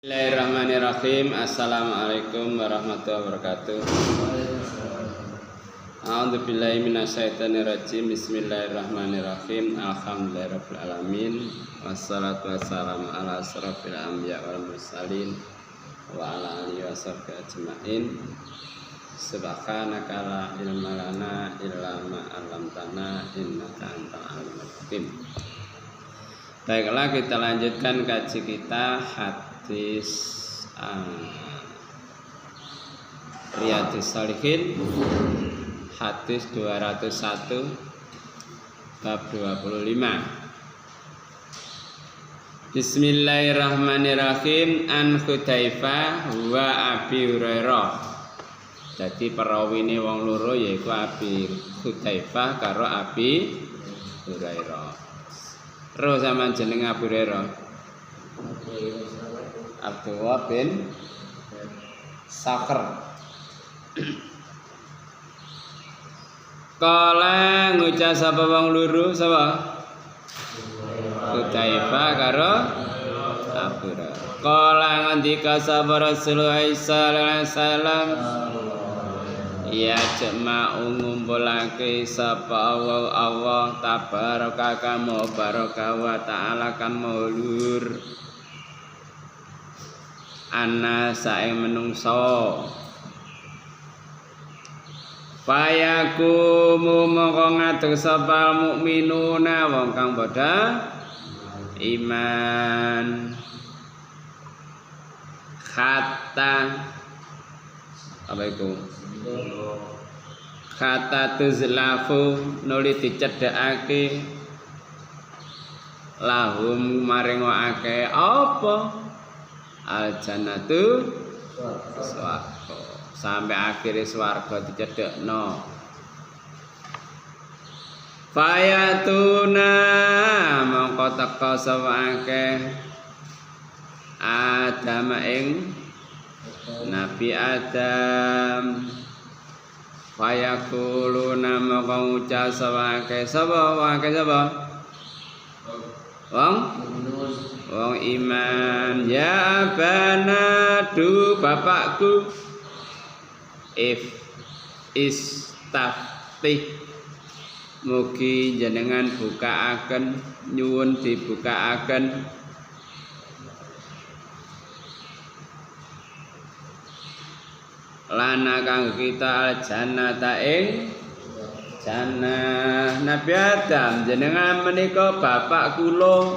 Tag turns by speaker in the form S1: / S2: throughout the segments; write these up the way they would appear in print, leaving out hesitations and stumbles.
S1: Bismillahirrahmanirrahim. Assalamualaikum warahmatullahi wabarakatuh. A'udzubillahi minasyaitonirrajim. Bismillahirrahmanirrahim. Alhamdulillahirabbil alamin. Wassalatu wassalamu ala asrofil anbiya wal mursalin wa ala alihi washabbihi ajmain. Subhanaka la ilma lana illa ma 'allamtana innaka antal alimul hakim. Baiklah, kita lanjutkan kaji kita hadis Riyadhus Shalihin, hadis 201 bab 25. Bismillahirrahmanirrahim. An Hudzaifah wa Abi Hurairah. Jadi perawine wong loro yaiku Abi Hudzaifah karo Abi Hurairah. Roh sama jeneng Abu Hurairah Abdullah bin Sakhr. Kala ngucap sapa wong loro sapa? Hudzaifah karo Abu Hurairah. Kala ngendika sapa Rasulullah sallallahu alaihi wasallam, ya jema ngumpulake sapa Allah tabaraka kamo baraka wa ta'ala kamo luhur ana sae menungso fayakumu mongko ngadeg sapa mukminuna wong kang padha iman kata apa itu kata tuzlafu nuli dicedhakake lahum maring akeh apa al jannatu swarga sampai akhire swarga dicedhekno fayatuna mongko teka sapa akeh Adam ing Nabi Adam fayaquluna maka ngucap sawake sapa wong iman ya abana du bapakku istaftih mugi jenengan bukaaken nyuwun dibukaaken lana kang kita jannata ing jannah. Nabi Adam jenengan menika bapak kula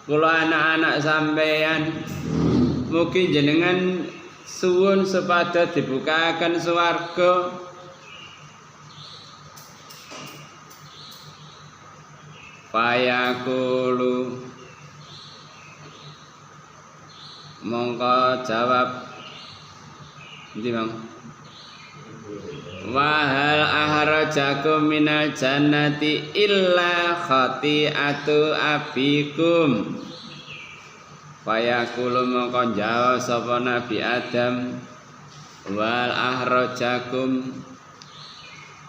S1: anak-anak sampeyan mugi jenengan suwun supados dibukaken swarga fayaqulu mongko jawab ndi Bang? Wa hal ahrajakum minal jannati illa khati'atu abikum. Fayaqulu mongko jawab sapa Nabi Adam wal ahrajakum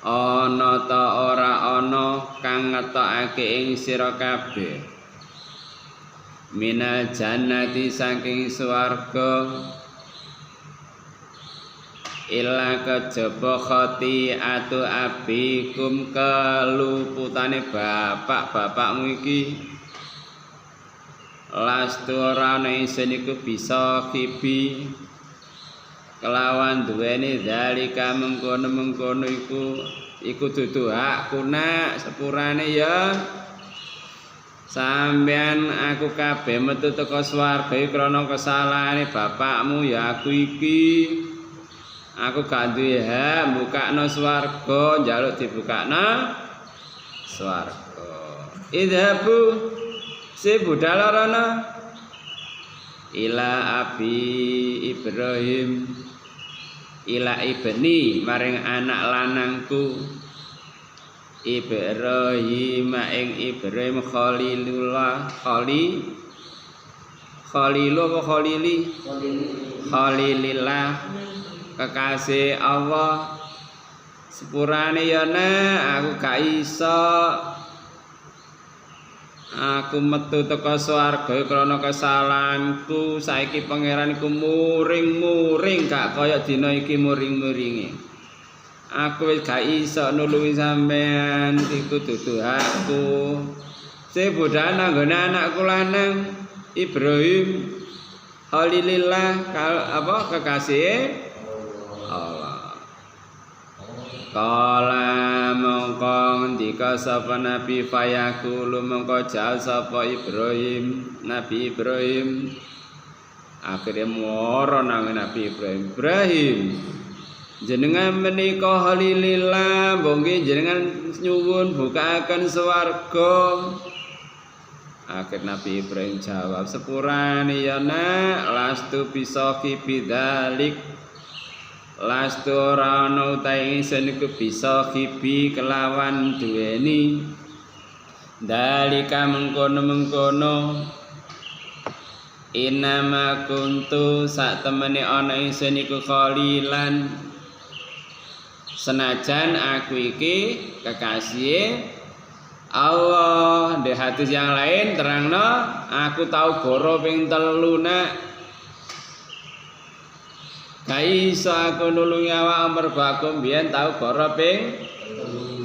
S1: ana ta ora ana kang ngetokake ing sira kabeh minal jannati saking swarga illa kejaba khati'atu abikum keluputane bapak-bapakmu iki lastu ora ana isin iku bisa khibi kelawan duweni zalika mengkono-mengkono iku dudu hakku nak sepurane ya sampean aku kabeh metu teko swarga krana kesalahane bapakmu ya aku iki. Aku gak duwe hak mbukakno swarga, njaluk dibukakno swarga. Idhabu si budal rono ila abi Ibrahim ila ibni maring anak lanangku Ibrahim ing Ibrahim Khalilullah Khalilillah kekasih Allah sepurane ya nak aku gak iso Aku metu teka swarga krana kesalahanku. Saiki pangeran iku muring-muring gak kaya dina iki muring-muringe. Aku wis gak iso nulungi sampean iku dudu hakku. Sebudahan anggone anakku lanang Ibrahim Khalilillah kekasih Allah. Kala mongko ngendika sapa Nabi fayaqulu mongko jal sapa Nabi Ibrahim akhire moro nang Nabi Ibrahim jenengan menika Khalilillah monggo jenengan nyuwun bukaken swarga. Akhir Nabi Ibrahim jawab sepurane ya nak lastu bisa kibidalik lastu ora ana utahe ingsun iku bisa kibi kelawan duweni dalika mengkono-mengkono inama kuntu sak temene ana ingsun iku khalilan senajan aku iki kekasih Allah. Di hadis yang lain terangno aku tahu goro ping 3 nak kaiso aku nulungi awak mergo aku mbiyen tahu goro ping 3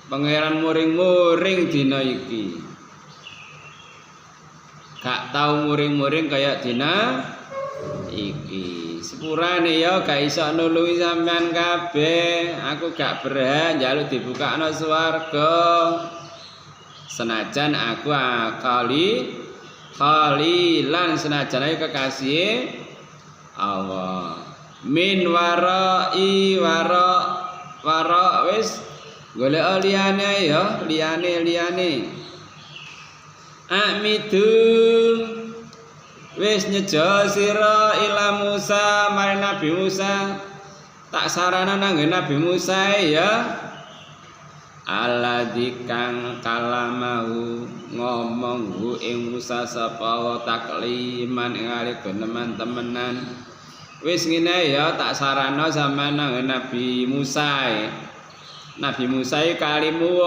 S1: pangeran muring-muring dina iki gak tahu muring-muring kaya dina iki. Sepurane ya gak iso nulungi sampean kabeh. Aku gak berhak njaluk dibukakno swarga. Senajan aku khalilan senajan aku kekasih Allah. Min warai wara wis golek liyane ya, liyane. Amidu wis nyejo sira ila Musa mari Nabi Musa tak sarana nang Nabi Musa ya alladzi kang kalamahu ngomong ing Musa sapa takliman ing ali temenan wis ngene ya tak sarana sampean nang Nabi Musa. Nabi Musa kalimu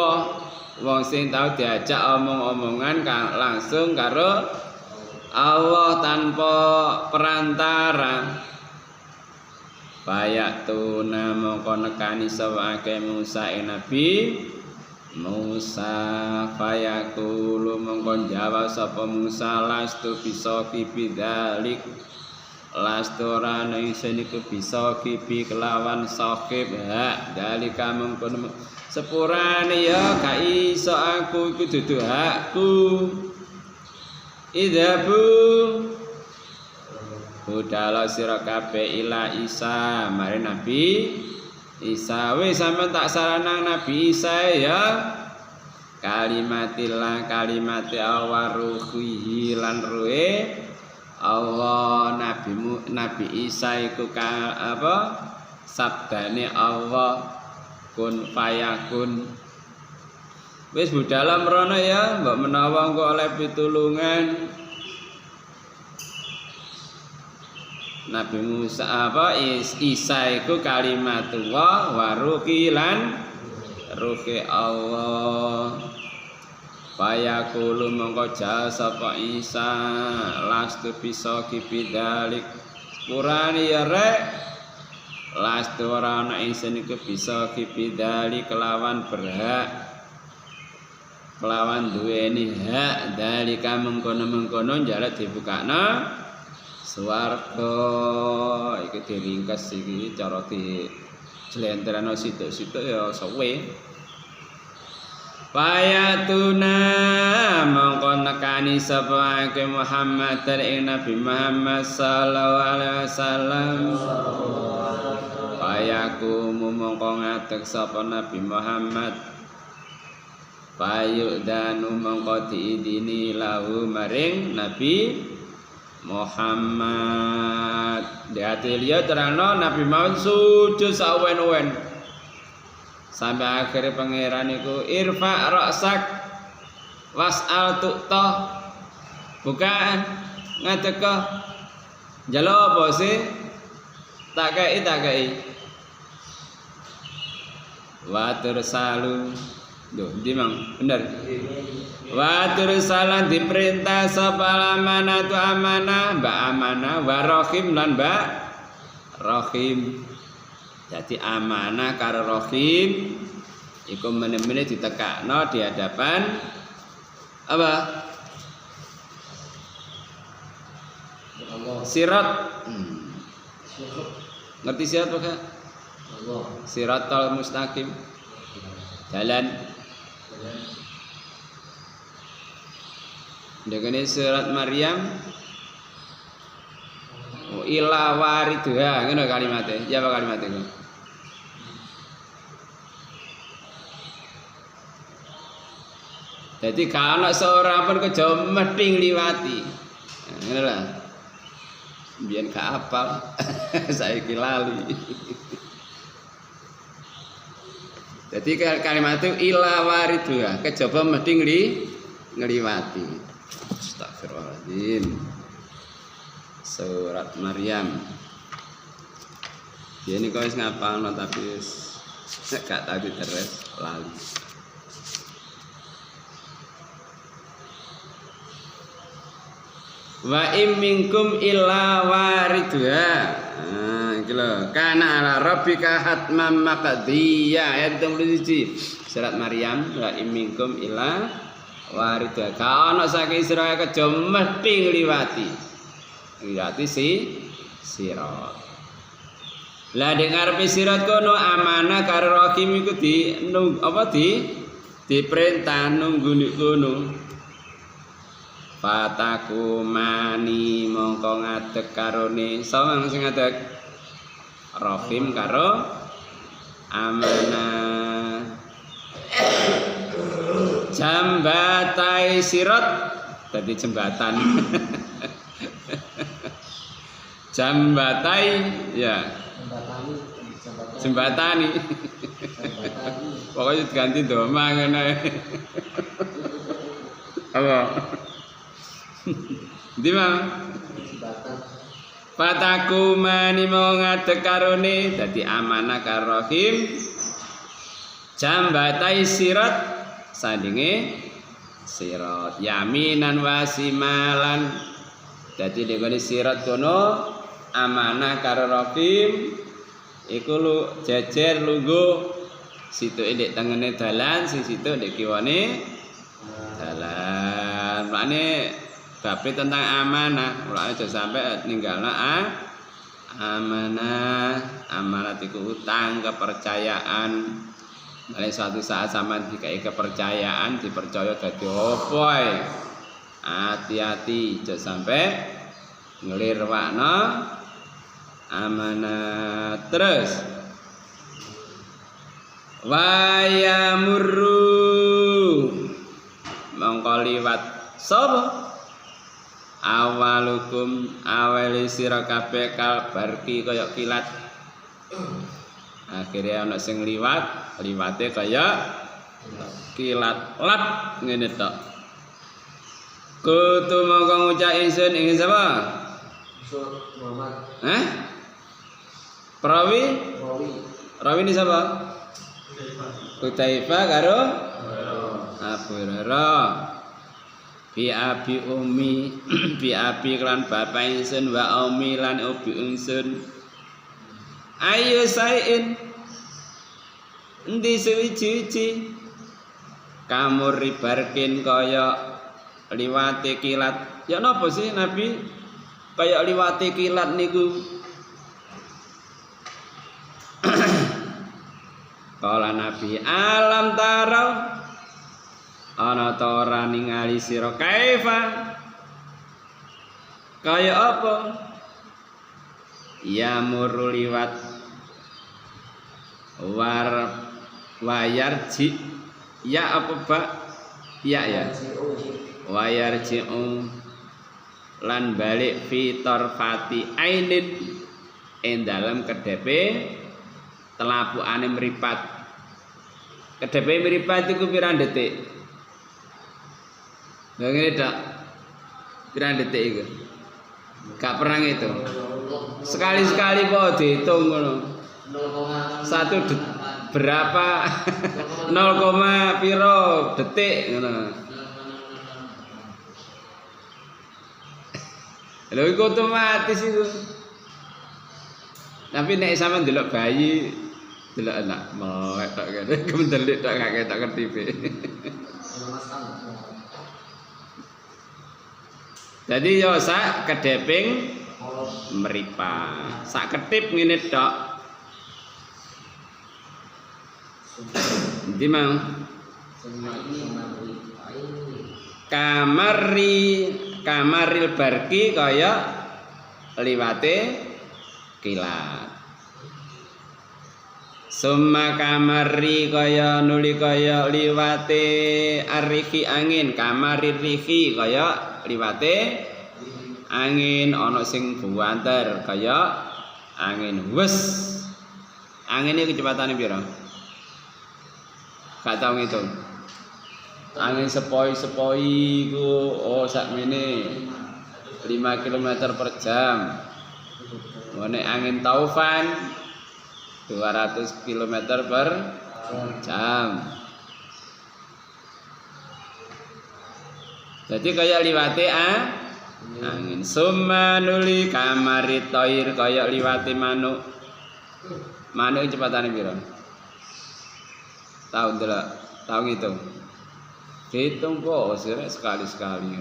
S1: wong sing tau diajak omong-omongan langsung karo Allah tanpa perantara. Fayatuna mongko nekani sawake Musa Nabi Musa fayaqulu mongko jawab sapa Musa lastu bisa kibidalik lastu ora ana ingsun iku bisa kibi kelawan sahib hak dalika mongko sepurane ya gak iso aku iku dudu hakku. Idhabu budala sira kabeh ila Isa mari Nabi Isa wis sampeyan tak sarana Nabi Isa ya kalimatillah kalimati Allah ruhi lan ruhe Allah Nabi Isa iku sabdane Allah kun fayakun. Wis budala mrono ya, mbok menawa engko oleh pitulungan Nabi Musa Isa iku kalimatullah wa ruhilan ruhi Allah. Fayaqulu mongko jal sapa Isa lastu bisa kibidalik purani ya rek lastu ora ana ingsun iku bisa kibidalik kelawan berhak kelawan duweni hak dalika mengkono-mengkono njaluk dibukakna swarga. Iki diringkes iki cara di jlentreno sithik-sithik ya suwe. Payatuna mongko nekani sapa Muhammad ing Nabi Muhammad sallallahu alaihi wasallam. Payaku mongko ngadeg sapa Nabi Muhammad payudanu mongko diidini lahu maring Nabi Muhammad. Di hati liya terangno Nabi Muhammad sujud sawen-wen sampai akhirnya pangeran iku irfa ra'sak was'al tu'ta bukaan ngadeka njaluk apa sih tak kei wa tursalu Duh, ndi mang bener. Wa tursalan diperintah sapa amanatu amanah, mbak amanah wa rahim lan mbak rahim. Jadi amanah karo rahim iku meneh-meneh ditekakno di hadapan apa? Sirat. Ngerti sirat apa? Siratal mustaqim. Jalan. Dengan surat Maryam ila waridha ngono kalimatnya. Ya apa kalimatnya? Jadi kalau seorang pun kejo mesti ngliwati. Ngono lah. Biyen gak hafal. Saiki lali. Jadi kalimat itu ila waridha, kejaba mesti ngliwati. Astagfirullahaladzim. Surat Maryam. Dia ini kau ngapalno tapi gak tahu terus lali. Wa im minkum illa waridha. Iki lho, kana ala rabbika hatman maqdiya. Ayat 31. Surat Maryam, wa im minkum illa waridha. Ka ana saking sira kejo mesti ngliwati. Ngliwati sirat. Lah nek ngarepe sirat kono amanah karo rahim iku diperintah nunggu nek kono. Fataku mani mongko ngadeg karone sawang sing ngadeg rahim karo amanah jambatai sirat dadi jembatan jambatai ya jembatani pokoknya diganti doma ngono apa Ndi mang Fataku mani mau ngadeg karone dadi amanah karo rahim jambatai sirat sandinge sirat yaminan wasimalan dadi nek sirat kono amanah karo rahim iku lu jejer lungguh situ ndek tengene dalan sing situ ndek kiwane dalan makne bape tentang amanah, mulai aja sampai ninggalna amanah, amanah itu utang kepercayaan. Mulai suatu saat sama dikai kepercayaan, dipercaya dadi opo ae. Hati-hati, aja sampai nglirwakno amanah terus. Wa yamurru mongko liwat sapa? Awalukum awali sira kabeh kalbarki kaya kilat. Akhirnya ana sing liwate kaya kilat lap ngene tok. Kutu mongko ngucap ingsun ing sapa? Muhammad. Perawi? Rawi ini sapa? Hudzaifah karo Abu Hurairah. Bi abi umi bi abi lan bapak ingsun wa umi lan ubi ingsun ayo sain endi suwi-wiji kamu ribarkin kaya liwate kilat ya napa sih Nabi kaya liwate kilat niku kala Nabi alam tarau ana ta ora ningali sira kaifa kaya apa ya muru liwat wayarji ya apa Pak ya wayarji'u lan balik fi tarfati ainin ing dalem kedepe telapukane mripat kedepe mripat iku pirang detik ngene dak pirang detik iku gak pernah ngitung sekali-sekali kok dihitung ngono 1 detik berapa 0, piro detik ngono. Lha iku otomatis iku. Tapi nek sampean delok bayi, delok anak melek tok kene, kemendelik tok gak ketok kertipe. Jadi yo sak kedeping meripat. Sak ketip ngene tok. Endi mau? Kamaril barki kaya liwate kilat. Summa kamari kaya nuli kaya liwate arihi angin. Kamari rihi kaya liwate angin ana sing buanter kaya angin wes. Angin iki kecepatane piro? Gak tau ngitung. Angin sepoi-sepoi ku sakmene 5 km per jam. Nek angin taufan 200 km per jam. Jadi kaya liwate angin. Summa nuli kamari toir kaya liwate manuk. Manuk kecepatane piro? Tahu ndelok, tahu ngitung. Hitung kok sekali-sekali.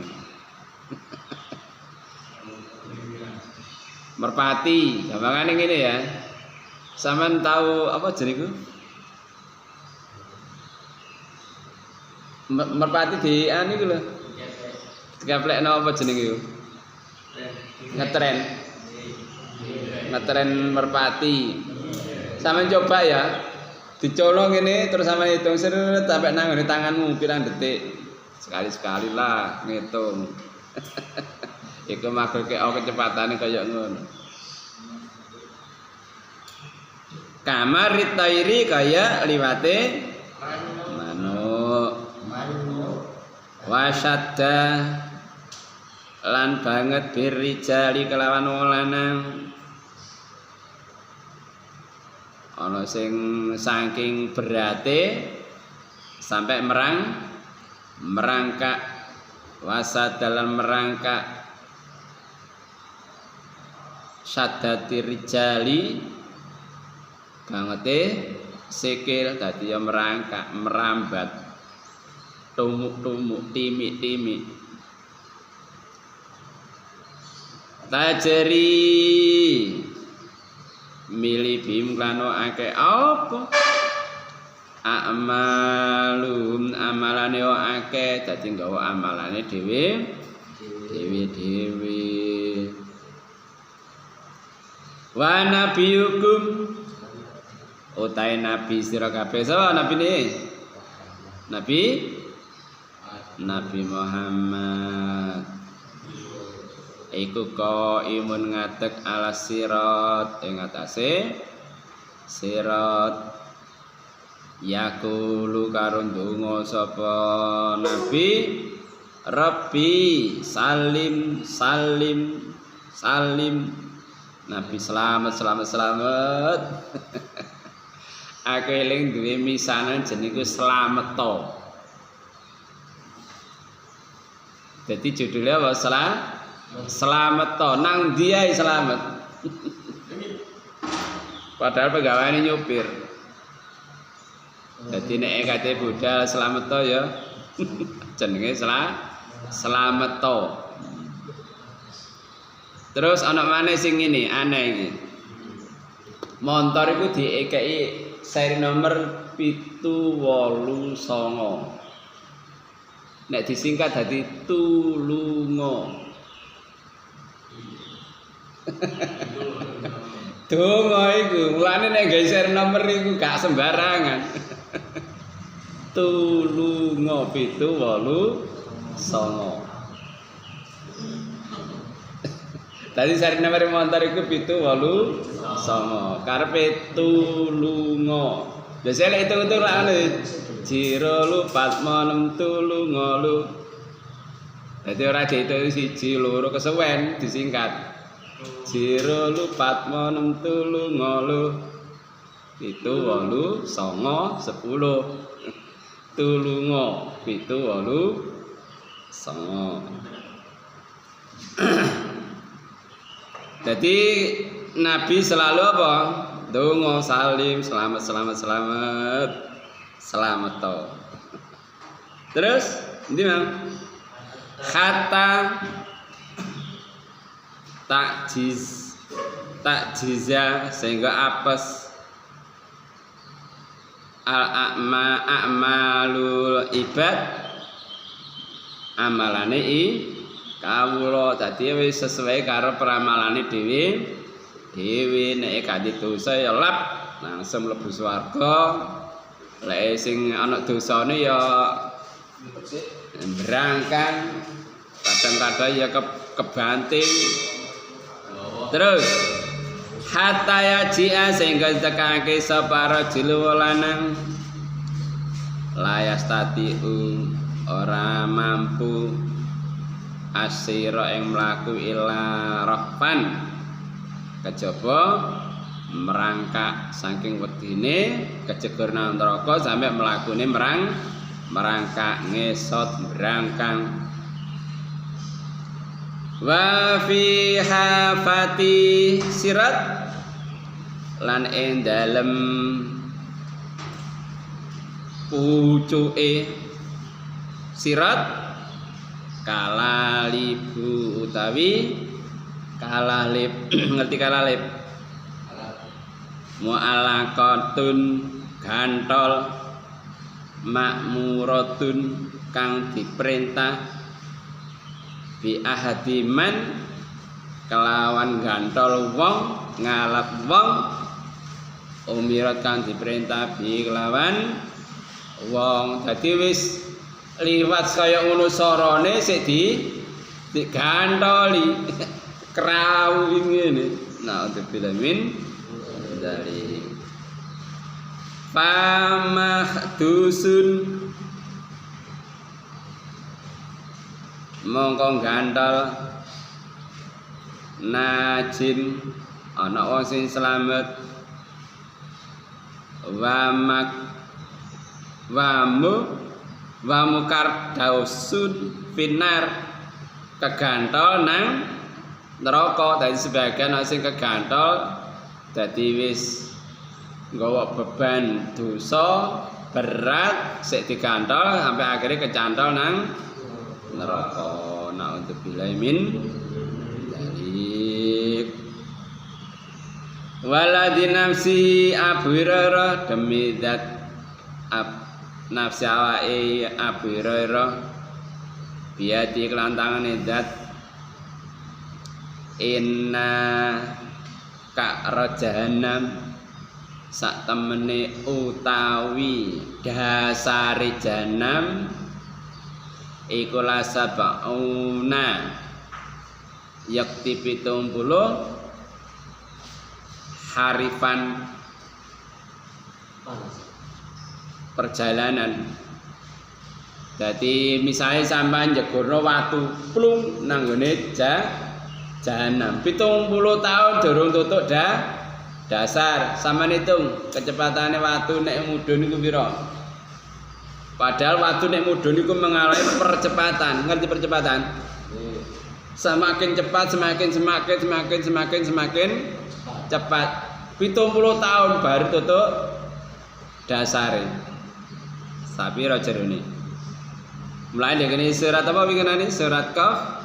S1: Merpati, gampangane ngene ya. Sampeyan tahu apa jenenge? Merpati di anu iku lho. Digaplekno apa jenenge iku? Ngetren merpati. Sampeyan coba ya. Dicolong ini terus sama hitung seret sampai nanggone tanganmu pirang detik. Sekali-sekali lah ngitung. Iku makhluk kecepatane kaya ngono. Kamar tairi kaya liwate manuk. Wasadda lan banget birijali kelawan wong lanang. Ana sing saking berate sampai merangkak wasad dalam merangkak sadati rijali bangete sikil dadi ya merangkak merambat tumuk-tumuk timik-timik tajeri milih bim klano akeh apa amalum amalane akeh dadi nggawa amalane dhewe wa nabiyukum utai nabi sira kabeh sapa nabine Nabi Muhammad iku imun ngadeg ala sirat ing atase sirat yaqulu karo ndonga sapa nabi Rabbi salim nabi selamat aku eling duwe misanan jenenge slamet to dadi judulnya apa selamat to nang dia selamat. Padahal pegawainya nyupir. Jadi nek kate budal selamat to ya. Jenenge selamat to. Terus ana maneh sing ngene aneh iki. Montor iku diekeki seri nomor 789. Nek disingkat dadi tulunga. Donga iku, mulane nek geser nomor iku gak sembarangan. Tulunga 789. Tadi seri nomor montor iku 789. Karepe tulunga. Biasane lek hitung-hitung lak ngene. Jiro lu patmo nem tulunga lu. Dadi ora diitung siji loro kesuwen disingkat. Jiro lu patmo nem tulunga lu. 7 8 9 10 tulunga 7 8 9. Jadi Nabi selalu apa? Donga salim selamat to. Terus ndi Mang? Hatta takjiza sehingga apes a'malul ibad amalane kawula dadi wis sesuai karo pramalane dhewe nek kanthi dosa ya lap langsung mlebu swarga lek sing ana dosane ya berangkang kadang-kadang ya kebanting. Terus hatta yaji'a sehingga tekake sapa rajul lanang layas tatiu ora mampu asira ing mlaku ila rahpan kejaba merangkak saking wedine kejegur nang neraka sampe mlakune merangkak ngesot berangkang. Wa fi hafati sirat lan ing dalem pucuke sirat kalalibu utawi kalalib ngerti kalalib mu'alaqatun gantol makmuratun kang diperintah bi ahadiman kelawan gantol wong ngalap wong umirat kang diperintah bi kelawan wong. Dadi wis liwat kaya ngono sarane sik digantoli krau ngene. Naudzubillah min dari famahdusun mongko gantol najin ana wong sing slamet wamu kardausun finar kegantol nang neraka. Dadi sebagian ana sing kegantol dadi wis nggawa beban dosa berat sik digantol sampai akhirnya kecantol nang neraka. Naudzubillahi min dzalik. Waladi nafsi Abu Hurairah demi zat nafsi awake Abu Hurairah biati kelan tangane zat inna ka'ra jahannam sak temene utawi dasare jahanam iku lasabauna yakti 70 harifan perjalanan. Jadi misalnya sampean jegurno watu plung nang gone jahanam 70 tahun durung tutuk dasar. Sampean hitung kecepatane watu nek mudhun niku pira? Padahal watu nek mudhun niku mengalami percepatan. Ngerti percepatan? Semakin cepat semakin cepat. 70 tahun baru tutuk dasare. Sapi ra jerone. Mulai dari ini surat apa bikinane? Surat Qaf.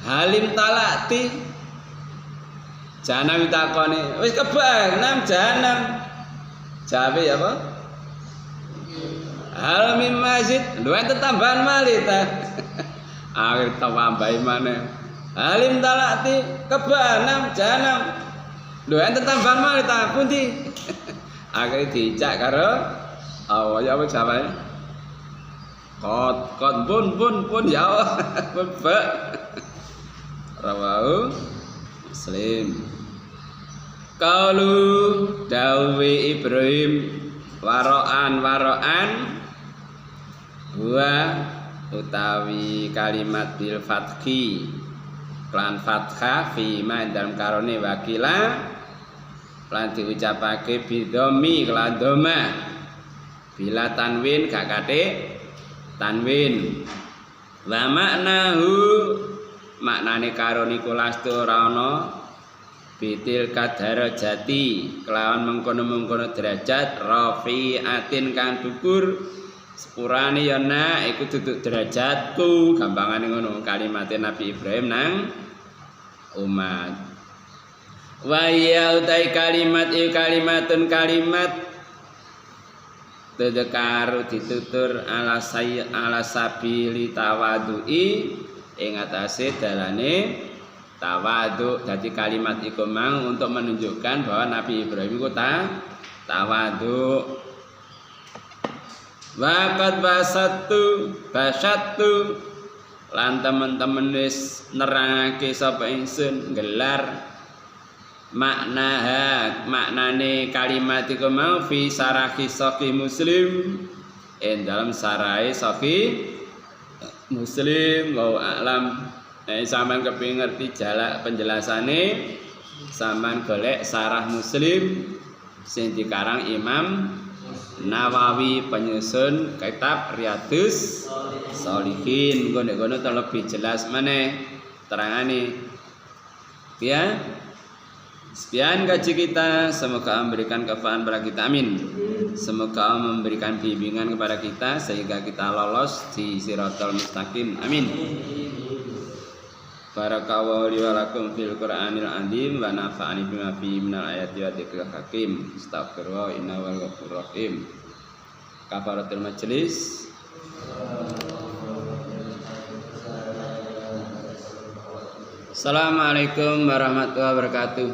S1: Halim talati. Jahanam takone, wis kebang nang jahanam. Jawabe apa? Hal min masjid, lho enten tambahan malih ta. Akhir tambahi maneh. Halim talati kebang nang jahanam. Lho enten tambahan malih ta pundi? Akhir dicak karo Allah ya apa jawabe? Kot pun ya Allah. Bebek. Rawahu Muslim. Qalu dawi Ibrahim waroan wa utawi kalimat bil fathi klan fathah fi ma dalam karone wakila lan diucapake bidhomi kelan doma bila tanwin gak kate tanwin wa maknahu maknane karo niku lastu ora ana bitil kadarajati kelawan mengkono-mengkono derajat rafi'atin kang dhuwur sepurane ya nak iku duduk derajatku gampangane ngono kalimate Nabi Ibrahim nang umat wa ya utai kalimat kalimatun kalimat tedekaru ditutur ala sabili tawadui ing atase dalane tawadu. Jadi kalimat iku mang untuk menunjukkan bahwa Nabi Ibrahim iku tawadu. Waqad basattu lan temen-temen wis nerangake sapa ingsun gelar maknane kalimat iku mau fi sarahi sahih Muslim dalam sarai sahih Muslim wa alam. Sampean kepengin ngerti jalak penjelasane sampean golek sarah Muslim sing dikarang Imam Nawawi penyusun kitab Riyadhus Shalihin. Ngono-ngono lebih jelas meneh terangane. Ya. Sekian kaji kita, semoga memberikan kefahaman kepada kita, amin. Semoga memberikan bimbingan kepada kita sehingga kita lolos di Shiratal Mustaqim, amin. Barakallahu li wa lakum fil Qur'anil azim wa nafa'ani bima fihi minal ayati wa dzikril hakim. Astagfirullah innahu wal ghafurur rahim. Kafaratul majlis. Assalamualaikum warahmatullahi wabarakatuh.